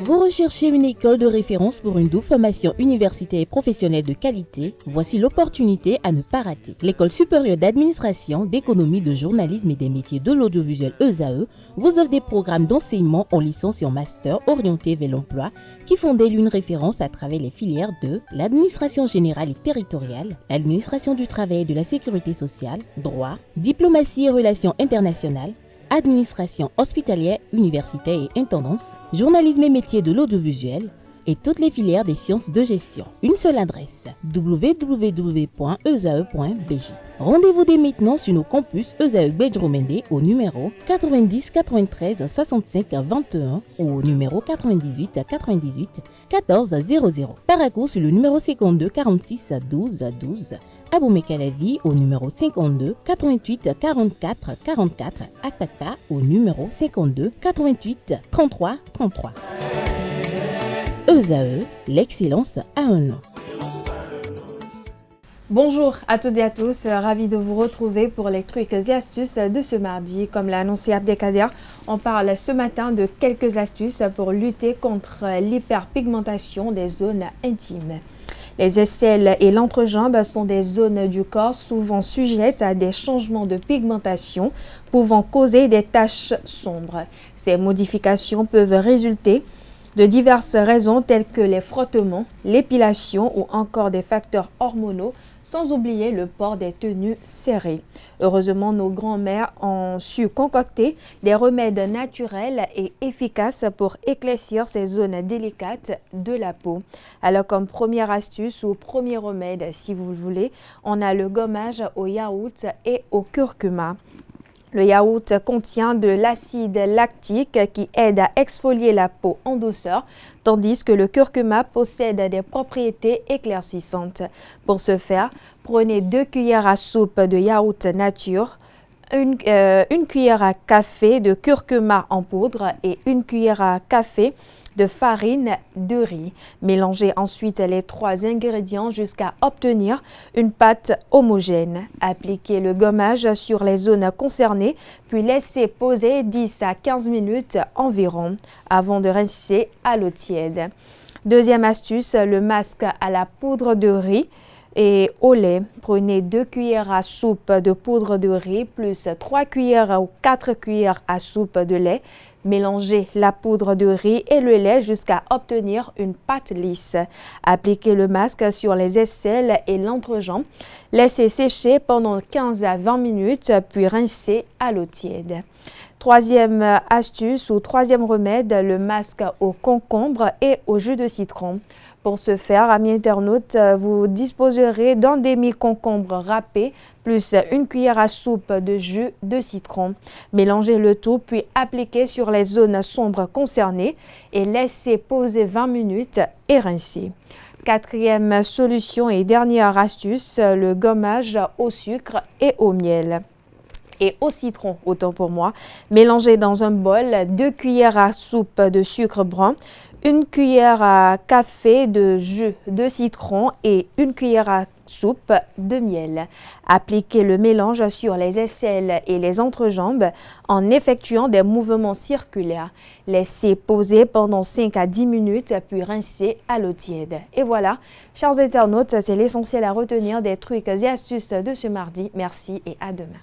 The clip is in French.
Vous recherchez une école de référence pour une double formation universitaire et professionnelle de qualité? Voici l'opportunité à ne pas rater. L'École supérieure d'administration, d'économie, de journalisme et des métiers de l'audiovisuel ESAE vous offre des programmes d'enseignement en licence et en master orientés vers l'emploi qui font d'elle une référence à travers les filières de l'administration générale et territoriale, l'administration du travail et de la sécurité sociale, droit, diplomatie et relations internationales, administration hospitalière, universitaire et intendance, journalisme et métiers de l'audiovisuel et toutes les filières des sciences de gestion. Une seule adresse, www.esae.bj. Rendez-vous dès maintenant sur nos campus ESAE Bedjromende au numéro 90 93 65 21 ou au numéro 98 98 14 00. Paracourt sur le numéro 52 46 12 12. Aboumé-Calavi au numéro 52 88 44 44. Akpaka au numéro 52 88 33 33. ESAE, l'excellence à un nom. Bonjour à toutes et à tous, ravi de vous retrouver pour les trucs et astuces de ce mardi. Comme l'a annoncé Abdelkader, on parle ce matin de quelques astuces pour lutter contre l'hyperpigmentation des zones intimes. Les aisselles et l'entrejambe sont des zones du corps souvent sujettes à des changements de pigmentation pouvant causer des taches sombres. Ces modifications peuvent résulter de diverses raisons telles que les frottements, l'épilation ou encore des facteurs hormonaux, sans oublier le port des tenues serrées. Heureusement, nos grands-mères ont su concocter des remèdes naturels et efficaces pour éclaircir ces zones délicates de la peau. Alors comme première astuce ou premier remède, si vous le voulez, on a le gommage au yaourt et au curcuma. Le yaourt contient de l'acide lactique qui aide à exfolier la peau en douceur, tandis que le curcuma possède des propriétés éclaircissantes. Pour ce faire, prenez 2 cuillères à soupe de yaourt nature, une cuillère à café de curcuma en poudre et une cuillère à café de farine de riz. Mélangez ensuite les 3 ingrédients jusqu'à obtenir une pâte homogène. Appliquez le gommage sur les zones concernées, puis laissez poser 10 à 15 minutes environ avant de rincer à l'eau tiède. Deuxième astuce, le masque à la poudre de riz et au lait. Prenez 2 cuillères à soupe de poudre de riz plus 3 cuillères ou 4 cuillères à soupe de lait. Mélangez la poudre de riz et le lait jusqu'à obtenir une pâte lisse. Appliquez le masque sur les aisselles et l'entrejambe. Laissez sécher pendant 15 à 20 minutes, puis rincez à l'eau tiède. Troisième astuce ou troisième remède, le masque au concombre et au jus de citron. Pour ce faire, amis internautes, vous disposerez d'un demi-concombre râpé plus une cuillère à soupe de jus de citron. Mélangez le tout puis appliquez sur les zones sombres concernées et laissez poser 20 minutes et rincez. Quatrième solution et dernière astuce, le gommage au sucre et au miel et au citron, autant pour moi. Mélangez dans un bol 2 cuillères à soupe de sucre brun, une cuillère à café de jus de citron et une cuillère à soupe de miel. Appliquez le mélange sur les aisselles et les entrejambes en effectuant des mouvements circulaires. Laissez poser pendant 5 à 10 minutes puis rincez à l'eau tiède. Et voilà, chers internautes, c'est l'essentiel à retenir des trucs et astuces de ce mardi. Merci et à demain.